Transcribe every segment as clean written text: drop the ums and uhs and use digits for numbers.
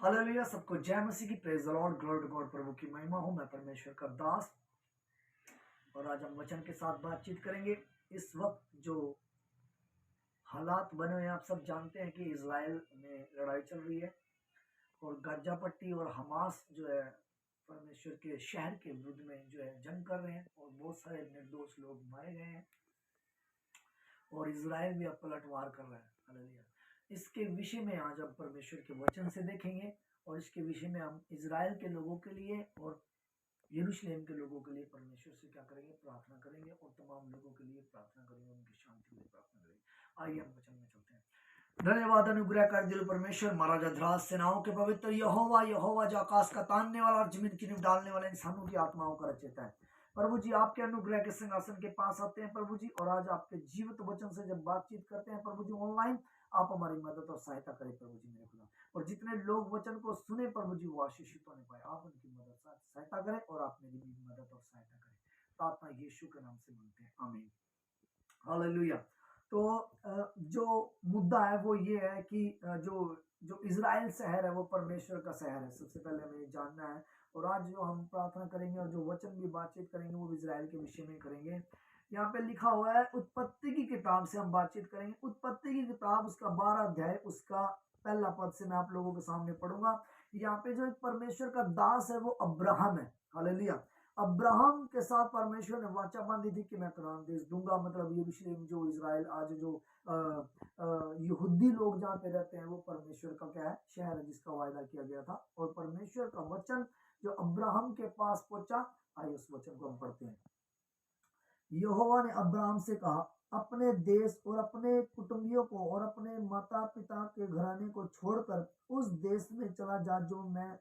Hallelujah. सबको जय मसीह की। Praise the lord, glory to God. प्रभु की महिमा हो। मैं परमेश्वर का दास और आज हम वचन के साथ बातचीत करेंगे। इस वक्त जो हालात बने हुए हैं, आप सब जानते हैं कि इजराइल में लड़ाई चल रही है और गाजा पट्टी और हमास जो है परमेश्वर के शहर के विरुद्ध में जो है जंग कर रहे हैं और बहुत सारे निर्दोष लोग मारे गए हैं और इजराइल भी अब पलटवार कर रहा है। हालेलुया। इसके विषय में आज हम परमेश्वर के वचन से देखेंगे और इसके विषय में हम इजराइल के लोगों के लिए और यरूशलेम के लोगों के लिए परमेश्वर से क्या करेंगे, प्रार्थना करेंगे और तमाम लोगों के लिए प्रार्थना करेंगे, उनकी शांति के लिए प्रार्थना करेंगे। आइए हम वचन में चलते हैं। धन्यवाद अनुग्रह कर दिल परमेश्वर, महाराजा धराज सेनाओं के पवित्र यहोवा, यहोवा जो आकाश का तानने वाला और जमीन की नींव डालने वाला इंसानों की आत्माओं का रचयिता है। प्रभु जी आपके अनुग्रह के सिंहासन के पास आते हैं प्रभु जी, और आज आपके जीवित वचन से जब बातचीत करते हैं प्रभु जी ऑनलाइन, आप हमारी मदद और सहायता करें प्रभु जी मेरे खुदा। और जितने लोग वचन को सुने प्रभु जी वो आशीषित होने पाए, आप उनकी मदद सहायता करें और आप मेरी भी मदद और सहायता करें। प्रार्थना यीशु के नाम से मांगते हैं, आमीन। हालेलुया। तो जो मुद्दा है वो ये है कि जो जो इजराइल शहर है वो परमेश्वर का शहर है। सबसे पहले हमें ये जानना है। और आज जो हम प्रार्थना करेंगे और जो वचन भी बातचीत करेंगे वो इजराइल के विषय में करेंगे। यहाँ पे लिखा हुआ है, उत्पत्ति की किताब से हम बातचीत करेंगे। उत्पत्ति की किताब उसका 12 अध्याय उसका पहला पद से मैं आप लोगों के सामने पढ़ूंगा। यहाँ पे जो एक परमेश्वर का दास है वो अब्राहम है। हालेलुया। अब्राहम के साथ परमेश्वर ने वाचा बांधी थी कि मैं कनान देश दूंगा, मतलब यरूशलेम जो इजराइल आज जो यहूदी लोग जहाँ पे रहते हैं वो परमेश्वर का क्या है, शहर है जिसका वायदा किया गया था। और परमेश्वर का वचन जो अब्राहम के पास पहुंचा, आइए उस वचन को हम पढ़ते हैं। यहोवा ने अब्राहम से कहा, अपने देश और अपने कुटुंबियों को और अपने माता पिता के घराने को छोड़कर उस देश में चला जा जो मैं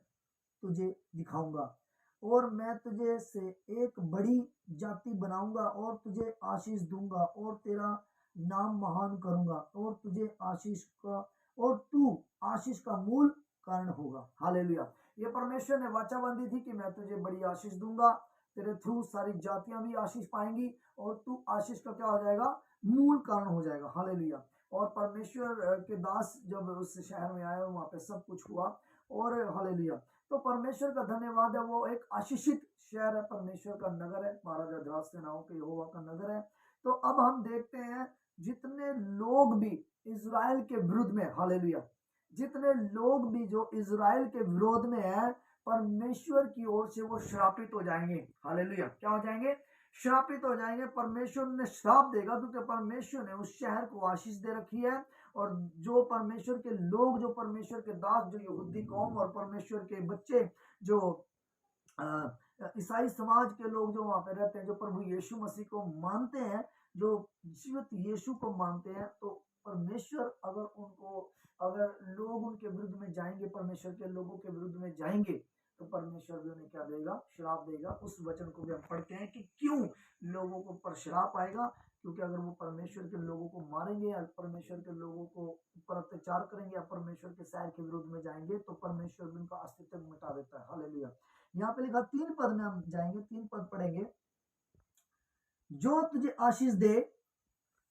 तुझे दिखाऊंगा, और मैं तुझे से एक बड़ी जाति बनाऊंगा और तुझे आशीष दूंगा और तेरा नाम महान करूंगा और तुझे आशीष का और तू आशीष का मूल कारण होगा। हालेलुया। ये परमेश्वर ने वाचा बांधी थी कि मैं तुझे बड़ी आशीष दूंगा, तेरे थ्रू सारी जातियां भी आशीष पाएंगी और तू आशीष का क्या हो जाएगा, मूल कारण हो जाएगा। हालेलुया। और परमेश्वर के दास जब उस शहर में आए वहां पे सब कुछ हुआ और हालेलुया। तो परमेश्वर का धन्यवाद है, वो एक आशीषित शहर है, परमेश्वर का नगर है, महाराजा धराज सेनाओं के यहोवा का नगर है। तो अब हम देखते हैं जितने लोग भी इजराइल के विरुद्ध में, हालेलुया, जितने लोग भी जो इजराइल के विरोध में है, परमेश्वर की ओर से वो श्रापित हो जाएंगे। हालेलुया। क्या हो जाएंगे, श्रापित हो जाएंगे। परमेश्वर ने श्राप देगा क्योंकि परमेश्वर ने उस शहर को आशीष दे रखी है। और जो परमेश्वर के लोग, जो परमेश्वर के दास, जो यहूदी कौम और परमेश्वर के बच्चे, जो ईसाई समाज के लोग जो वहां पे रहते हैं, जो प्रभु यीशु मसीह को मानते हैं, जो जीवित यीशु को मानते हैं, तो परमेश्वर अगर लोग उनके विरुद्ध में जाएंगे, परमेश्वर के लोगों के विरुद्ध में जाएंगे, तो परमेश्वर भी उन्हें क्या देगा, श्राप देगा। उस वचन को भी हम पढ़ते हैं कि क्यों लोगों को पर श्राप आएगा, क्योंकि अगर वो परमेश्वर के लोगों को मारेंगे या परमेश्वर के लोगों को पर अत्याचार करेंगे या परमेश्वर के शहर के विरुद्ध में जाएंगे, तो परमेश्वर भी उनका अस्तित्व मिटा देता है। हालेलुया। यहाँ पे लिखा 3 पद में हम जाएंगे, 3 पद पढ़ेंगे। जो तुझे आशीष दे,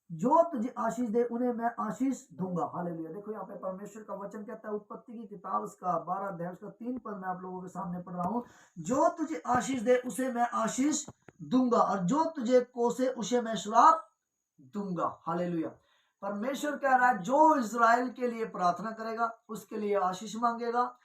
जो तुझे आशीष दे उन्हें मैं आशीष दूंगा। हालेलुया। देखो यहाँ पे परमेश्वर का वचन कहता है, उत्पत्ति की किताब उसका 12 अध्याय उसका 3 पद मैं आप लोगों के सामने पढ़ रहा हूं। जो तुझे आशीष दे उसे मैं आशीष दूंगा और जो तुझे कोसे उसे मैं श्राप दूंगा। हालेलुया। परमेश्वर कह रहा है जो इजराइल के लिए प्रार्थना करेगा, उसके लिए आशीष मांगेगा,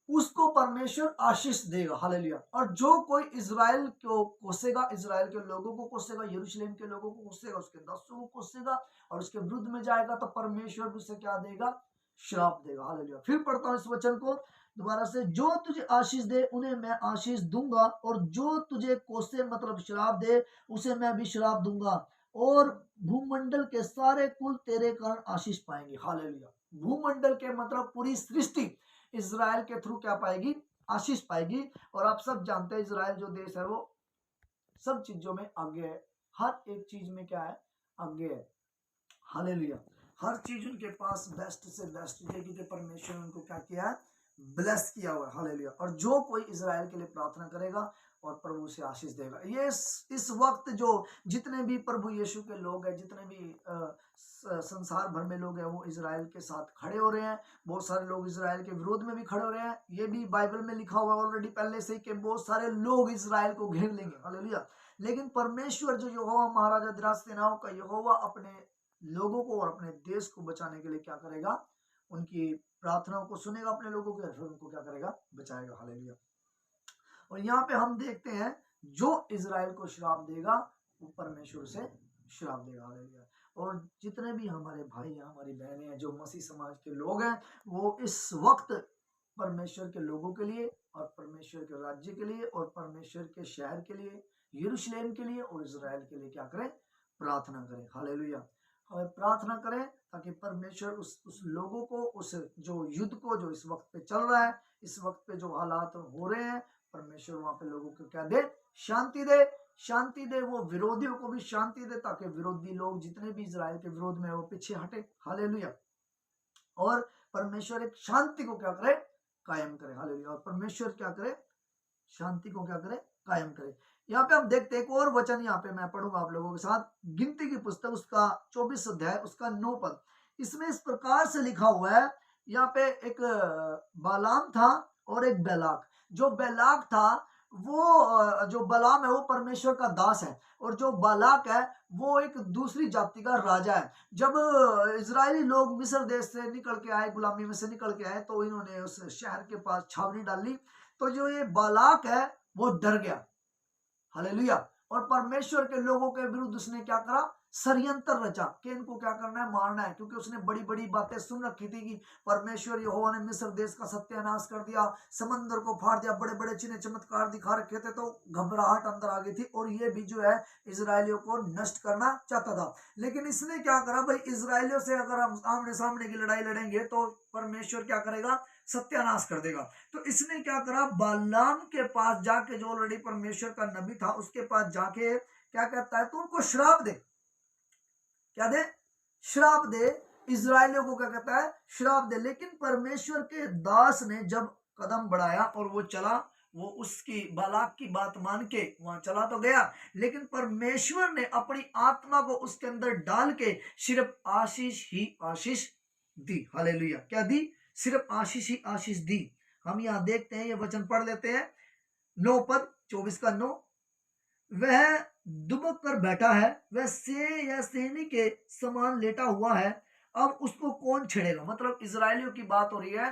उसको परमेश्वर आशीष देगा। हालेलुया। और जो कोई इजराइल को कोसेगा, इजराइल के लोगों को कोसेगा, यरूशलेम के लोगों को कोसेगा, उसके दासों को कोसेगा और उसके विरुद्ध में जाएगा, तो परमेश्वर भी उसे क्या देगा, श्राप देगा। हालेलुया। फिर पढ़ता हूं इस वचन को दोबारा से। जो तुझे आशीष दे उन्हें मैं आशीष दूंगा और जो तुझे कोसे मतलब श्राप दे उसे मैं भी श्राप दूंगा, और भूमंडल के सारे कुल तेरे कारण आशीष पाएंगे। हालेलुया। भूमंडल के मतलब पूरी सृष्टि इजराइल के थ्रू क्या पाएगी, आशीष पाएगी। और आप सब जानते हैं इजराइल जो देश है वो सब चीजों में आगे है, हर एक चीज में क्या है, आगे है। हालेलुया। हर चीज उनके पास बेस्ट से बेस्ट है क्योंकि परमेश्वर ने उनको क्या किया है, ब्लेस किया हुआ है। हालेलुया। और जो कोई इजराइल के लिए प्रार्थना करेगा और प्रभु उसे आशीष देगा। ये इस वक्त जो जितने भी प्रभु यीशु के लोग हैं, जितने भी संसार भर में लोग हैं, वो इजराइल के साथ खड़े हो रहे हैं। बहुत सारे लोग इजराइल के विरोध में भी खड़े हो रहे हैं। ये भी बाइबल में लिखा हुआ है ऑलरेडी पहले से ही कि बहुत सारे लोग इजराइल को घेर लेंगे। हालेलुया। लेकिन परमेश्वर जो यहोवा महाराजा दिराज सेनाओं का यहोवा अपने लोगों को और अपने देश को बचाने के लिए क्या करेगा, उनकी प्रार्थनाओं को सुनेगा अपने लोगों के, फिर उनको क्या करेगा, बचाएगा। हालेलुया। और यहाँ पे हम देखते हैं जो इजराइल को श्राप देगा वो परमेश्वर से श्राप देगा। हालेलुया। और जितने भी हमारे भाई हैं, हमारी बहनें हैं, जो मसीह समाज के लोग हैं, वो इस वक्त परमेश्वर के लोगों के लिए और परमेश्वर के राज्य के लिए और परमेश्वर के शहर के लिए, यरूशलेम के लिए और इजराइल के लिए क्या करें, प्रार्थना करें। हालेलुया। हमें प्रार्थना करें ताकि परमेश्वर उस लोगों को, उस जो युद्ध को जो इस वक्त पे चल रहा है, इस वक्त पे जो हालात हो रहे हैं, परमेश्वर वहां पे लोगों को क्या दे, शांति दे। शांति दे, वो विरोधियों को भी शांति दे ताकि विरोधी लोग जितने भी इजराइल के विरोध में है वो पीछे हटे। हालेलुया। और परमेश्वर एक शांति को क्या करे, कायम करे। हालेलुया। और परमेश्वर क्या करे, शांति को क्या करे, कायम करे। यहाँ पे हम देखते हैं एक और वचन, यहाँ पे मैं पढ़ूंगा आप लोगों के साथ, गिनती की पुस्तक उसका 24 अध्याय उसका 9 पद। इसमें इस प्रकार से लिखा हुआ है, यहाँ पे एक बालाम था और एक बैलाक। जो बैलाक था वो, जो बलाम है वो परमेश्वर का दास है, और जो बालाक है वो एक दूसरी जाति का राजा है। जब इजरायली लोग मिस्र देश से निकल के आए, गुलामी में से निकल के आए, तो इन्होंने उस शहर के पास छावनी डाली। तो जो ये बालाक है वो डर गया। हालेलुया। और परमेश्वर के लोगों के विरुद्ध उसने क्या करा, षड्यंत्र रचा कि इनको क्या करना है, मारना है। क्योंकि उसने बड़ी बड़ी बातें सुन रखी थी कि परमेश्वर यहोवा ने मिस्र देश का सत्यानाश कर दिया, समंदर को फाड़ दिया, बड़े बड़े चिन्ह चमत्कार दिखा रखे थे। तो घबराहट अंदर आ गई थी, और ये भी जो है इजरायलियों को नष्ट करना चाहता था। लेकिन इसने क्या करा भाई, इजरायलियों से अगर हम आमने सामने की लड़ाई लड़ेंगे तो परमेश्वर क्या करेगा, सत्यानाश कर देगा। तो इसने क्या करा, बालाम के पास जाके, जो ऑलरेडी परमेश्वर का नबी था, उसके पास जाके क्या कहता है, तू उनको श्राप दे। क्या दे, श्राप दे। इजरायलियों को क्या कहता है, श्राप दे। लेकिन परमेश्वर के दास ने जब कदम बढ़ाया और वो चला, वो उसकी बालाक की बात मान के वहां चला तो गया, लेकिन परमेश्वर ने अपनी आत्मा को उसके अंदर डाल के सिर्फ आशीष ही आशीष दी। हालेलुया। क्या दी, सिर्फ आशीष ही आशीष दी। हम यहां देखते हैं, ये वचन पढ़ लेते हैं, 9 पद 24 का 9। वह दुबक कर बैठा है, वह से या सेनी के समान लेटा हुआ है, अब उसको कौन छेड़ेगा। मतलब इजरायलियों की बात हो रही है।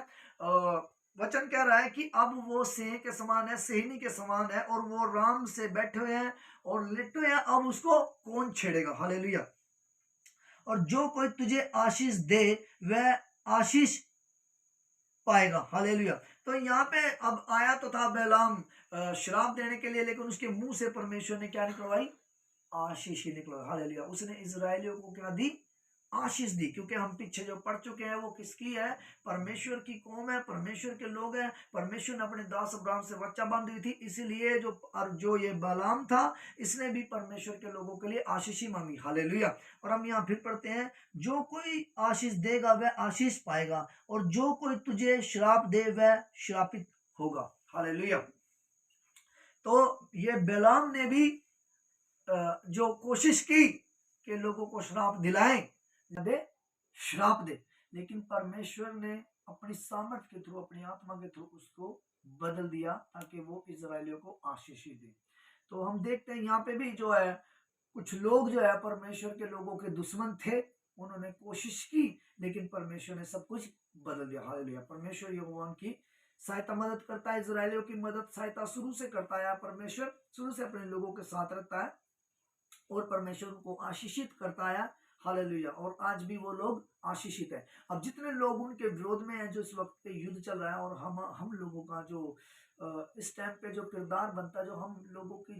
वचन कह रहा है कि अब वो सेह के समान है, सेहनी के समान है, और वो राम से बैठे हुए हैं और लेटे हुए हैं, अब उसको कौन छेड़ेगा। हालेलुया। और जो कोई तुझे आशीष दे वह आशीष पाएगा। हालेलुया। तो यहाँ पे अब आया तो था बैलाम श्राप देने के लिए, लेकिन उसके मुंह से परमेश्वर ने क्या निकलवाई, आशीष ही निकलवाई। हालेलुया। उसने इजरायलियों को क्या दी, आशीष दी। क्योंकि हम पीछे जो पढ़ चुके हैं वो किसकी है, परमेश्वर की कौम है, परमेश्वर के लोग हैं। परमेश्वर ने अपने दास अब्राहम से वाचा बांधी हुई थी, इसीलिए जो ये बालाम था, इसने भी परमेश्वर के लोगों के लिए आशीष ही मांगी। हालेलुया। और हम यहाँ फिर पढ़ते हैं, जो कोई आशीष देगा वह आशीष पाएगा, और जो कोई तुझे श्राप दे वह श्रापित होगा। हालेलुया। तो ये बालाम ने भी जो कोशिश की कि लोगों को श्राप दिलाएं, दे, श्राप दे, लेकिन परमेश्वर ने अपनी सामर्थ के थ्रू, अपनी आत्मा के थ्रू उसको बदल दिया ताकि वो इजरायलियों को आशीष ही दे। तो हम देखते हैं यहाँ पे भी जो है, कुछ लोग जो है परमेश्वर के लोगों के दुश्मन थे, उन्होंने कोशिश की, लेकिन परमेश्वर ने सब कुछ बदल दिया। हालेलुया। परमेश्वर यहोवा की सहायता मदद करता है, इजरायलियों की मदद सहायता शुरू से करता है। परमेश्वर शुरू से अपने लोगों के साथ रहता है और परमेश्वर को आशीषित करता है। हालेलुया। और आज भी वो लोग आशीषित है। अब जितने लोग उनके विरोध में हैं, जो इस वक्त पे युद्ध चल रहा है, और हम लोगों का जो इस टाइम पे जो किरदार बनता है, जो हम लोगों की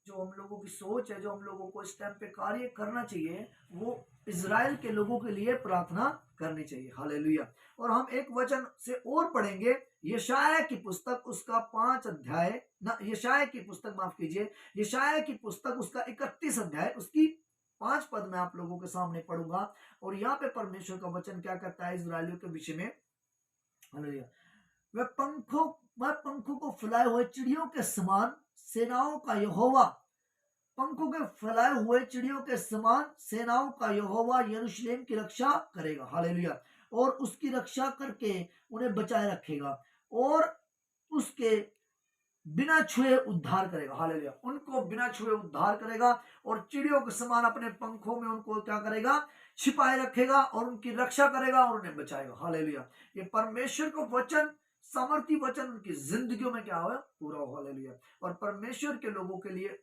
जो हम लोगों की सोच है, जो हम लोगों को इस टाइम पे कार्य करना चाहिए, वो इजराइल के लोगों के लिए प्रार्थना करनी चाहिए। हालेलुया। और हम एक वचन से और पढ़ेंगे, यशाया की पुस्तक उसका 5 अध्याय, ना यशाया की पुस्तक, माफ कीजिए, यशाया की पुस्तक उसका 31 अध्याय उसकी 5 पद में आप लोगों के सामने पढ़ूंगा। और यहाँ पे परमेश्वर का वचन क्या कहता है इजरायलियों के विषय में। हालेलुया। वह पंखों वह पंखों को फैलाए हुए चिड़ियों के समान सेनाओं का यहोवा, पंखों के फैलाए हुए चिड़ियों के समान सेनाओं का यहोवा यरूशलेम की रक्षा करेगा। हालेलुया। और उसकी रक्षा करके उन्हें बचाए रखेगा और उसके बिना छुए उद्धार करेगा। हालेलुया। उनको बिना छुए उद्धार करेगा और चिड़ियों के समान अपने पंखों में उनको क्या करेगा, छिपाए रखेगा और उनकी रक्षा करेगा और उन्हें बचाएगा। हालेलुया। ये परमेश्वर को वचन, सामर्थी वचन उनकी जिंदगियों में क्या हो, पूरा हो। हालेलुया। और परमेश्वर के लोगों के लिए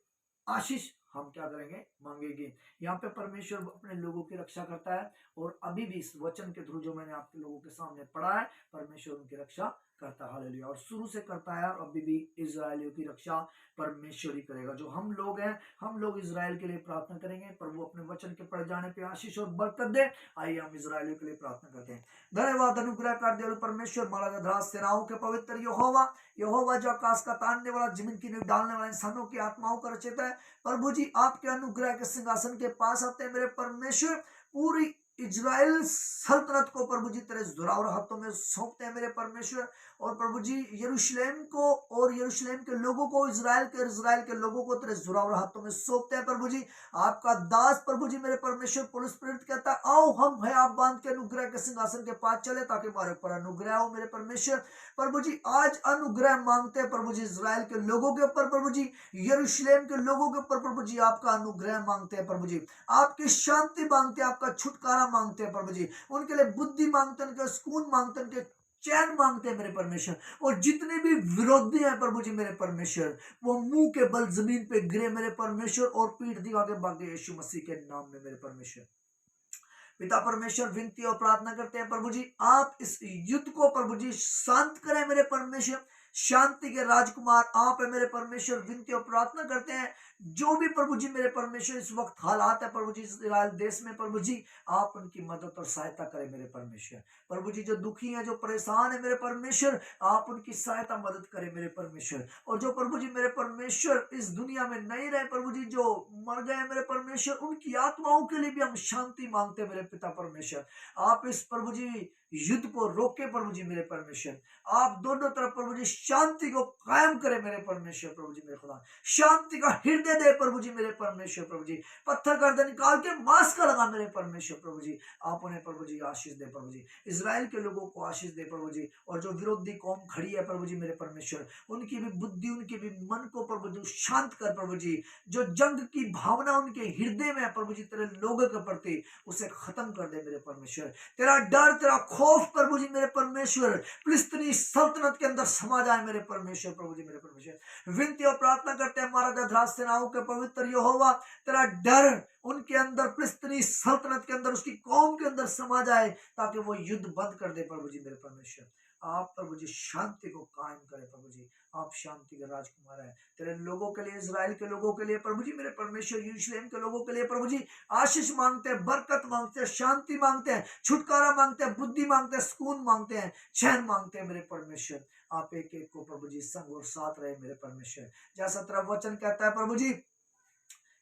आशीष हम क्या करेंगे, मांगेंगे। यहाँ पे परमेश्वर अपने लोगों की रक्षा करता है और अभी भी इस वचन के थ्रू जो मैंने आपके लोगों के सामने पढ़ा है, परमेश्वर उनकी रक्षा करता है। हालेलुया। और शुरू से करता है और अभी भी इजरायलियों की रक्षा परमेश्वर ही करेगा। जो हम लोग हैं, हम लोग इजराइल के लिए प्रार्थना करेंगे, प्रभु अपने वचन के पढ़ जाने पे आशीष और बरकत दे। आइए हम इजराइलियों के लिए प्रार्थना करते हैं। धन्यवाद अनुग्रह कर दे परमेश्वर, महाराज सेनाओं के पवित्र यहोवा, यहोवा जो आकाश का तानने वाला, जमीन की नींव डालने वाला, इंसानों की आत्माओं का रचयिता है। प्रभु जी आपके अनुग्रह के सिंहासन के पास आते हैं मेरे परमेश्वर। पूरी इजराइल सल्तनत को प्रभु जी तेरे जोरावर हाथों में सौंपते हैं मेरे परमेश्वर। और प्रभु जी यरूशलेम को और यरूशलेम के लोगों को, इजराइल के लोगों को तेरे जोरावर हाथों में सौंपते हैं प्रभु जी। आपका दास प्रभु जी मेरे परमेश्वर पुलिस प्रेरित कहता है, आओ हम है आप बांध के अनुग्रह के सिंहासन के पास चले ताकि हमारे ऊपर अनुग्रह हो मेरे परमेश्वर। प्रभु जी आज अनुग्रह मांगते हैं प्रभु जी इजराइल के लोगों के ऊपर, प्रभु जी यरूशलेम के लोगों के ऊपर प्रभु जी आपका अनुग्रह मांगते हैं प्रभु जी, आपकी शांति मांगते हैं, आपका छुटकारा मांगते हैं प्रभु जी। उनके लिए बुद्धि मांगते हैं, उनके सुकून मांगते हैं, उनके चैन मांगते हैं मेरे परमेश्वर। और जितने भी विरोधी हैं प्रभु जी मेरे परमेश्वर, वो मुंह के बल जमीन पे गिरे मेरे परमेश्वर और पीठ दिखा के भागे यीशु मसीह के नाम में मेरे परमेश्वर। पिता परमेश्वर विनती और प्रार्थना करते हैं प्रभु जी, आप इस युद्ध को प्रभु जी शांत करें मेरे परमेश्वर। शांति के राजकुमार आप है मेरे परमेश्वर। विनती और प्रार्थना करते हैं जो भी प्रभु जी मेरे परमेश्वर इस वक्त हालात है प्रभु जी इस्राएल देश में, प्रभु जी आप उनकी मदद और सहायता करें मेरे परमेश्वर। प्रभु जी जो दुखी है, जो परेशान है मेरे परमेश्वर, आप उनकी सहायता मदद करें मेरे परमेश्वर। और जो प्रभु जी मेरे परमेश्वर इस दुनिया में नहीं रहे प्रभु जी, जो मर गए मेरे परमेश्वर, उनकी आत्माओं के लिए भी हम शांति मांगते हैं मेरे पिता परमेश्वर। आप इस प्रभु जी युद्ध को रोके प्रभु जी मेरे परमेश्वर। आप दोनों तरफ प्रभु जी शांति को कायम करें मेरे परमेश्वर। प्रभु जी मेरे खुदा शांति का हृदय दे प्रभु जी मेरे परमेश्वर। प्रभु जी पत्थर गर्दन निकाल के मांस का लगा मेरे परमेश्वर। प्रभु जी आप उन्हें प्रभु जी आशीष दे प्रभु जी, इजराइल के लोगों को आशीष दे प्रभु जी। और जो विरोधी कौम खड़ी है प्रभु जी मेरे परमेश्वर, उनकी भी बुद्धि, उनके भी मन को प्रभु जी शांत कर प्रभु जी। जो जंग की भावना उनके हृदय में है प्रभु जी तेरे लोगों के प्रति, उसे खत्म कर दे मेरे परमेश्वर। तेरा डर, तेरा खौफ प्रभु जी मेरे परमेश्वर फिलिस्तीनी सल्तनत के अंदर समा जाए मेरे परमेश्वर। प्रभु जी मेरे परमेश्वर विनती और प्रार्थना करते हैं महाराजा धराज सेनाओं के पवित्र यहोवा, तेरा डर उनके अंदर, फिलिस्तीनी सल्तनत के अंदर, उसकी कौम के अंदर समा जाए ताकि वो युद्ध बंद कर दे प्रभु जी मेरे परमेश्वर। आप प्रभु जी शांति को कायम करें प्रभु जी, आप शांति के राजकुमार हैं। तेरे लोगों के लिए, इजराइल के लोगों के लिए प्रभु जी मेरे परमेश्वर, यरूशलेम के लोगों के लिए प्रभु जी आशीष मांगते हैं, बरकत मांगते हैं, शांति मांगते हैं, छुटकारा मांगते हैं, बुद्धि मांगते हैं, सुकून मांगते हैं, चैन मांगते हैं मेरे परमेश्वर। आप एक एक को प्रभु जी संग और साथ रहे मेरे परमेश्वर। जैसा तेरा वचन कहता है प्रभु जी,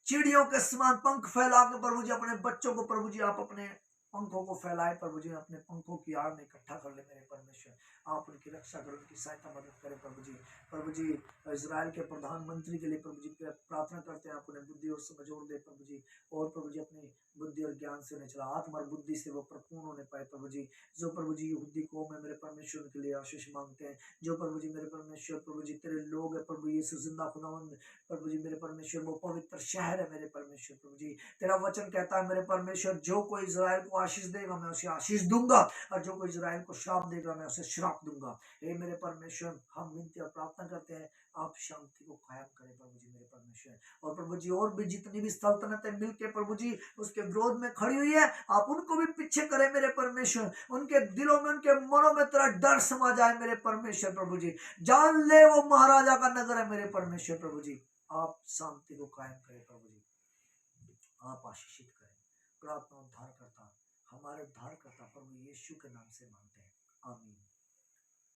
चिड़ियों के समान पंख फैला के प्रभु जी अपने बच्चों को प्रभु जी आप अपने पंखों को फैलाए प्रभु जी, अपने पंखों की आड़ में इकट्ठा कर ले मेरे परमेश्वर। आप उनकी रक्षा करें, उनकी सहायता मदद करें प्रभु जी। प्रभु जी इजराइल के प्रधानमंत्री के लिए प्रभु जी प्रार्थना करते हैं, आप उन्हें बुद्धि और समझ और दे प्रभु जी। और प्रभु जी अपनी बुद्धि और ज्ञान से उन्हें चला, आत्मा और बुद्धि से वो परिपूर्ण होने पाए प्रभु जी। जो प्रभु जी यहूदी कौम है मेरे परमेश्वर, उनके लिए आशीष मांगते हैं। जो प्रभु जी मेरे परमेश्वर, प्रभु जी तेरे लोग है प्रभु यीशु जिंदा खुदावंद प्रभु जी मेरे परमेश्वर, वो पवित्र शहर है मेरे परमेश्वर। प्रभु जी तेरा वचन कहता है मेरे परमेश्वर, जो कोई इजराइल को आशीष देगा मैं उसे आशीष दूंगा, और जो कोई इजराइल को श्राप देगा मैं उसे श्राप दूंगा। हे मेरे परमेश्वर हम विनती और प्रार्थना करते हैं, आप शांति को कायम करें प्रभु जी मेरे परमेश्वर। और प्रभु जी और भी जितनी भी सल्तनतें मिलके प्रभु जी उसके विरोध में खड़ी हुई है, आप उनको भी पीछे करें मेरे परमेश्वर। उनके दिलों में, उनके मनों में तेरा डर समा जाए मेरे परमेश्वर। प्रभु जी जान ले वो महाराजा का नगर है मेरे परमेश्वर। प्रभु जी आप शांति को कायम करें प्रभु जी, आप आशीषित करें। प्रार्थना उद्धार करता, हमारे उद्धार करता प्रभु यीशु के नाम से मांगते हैं, आमीन।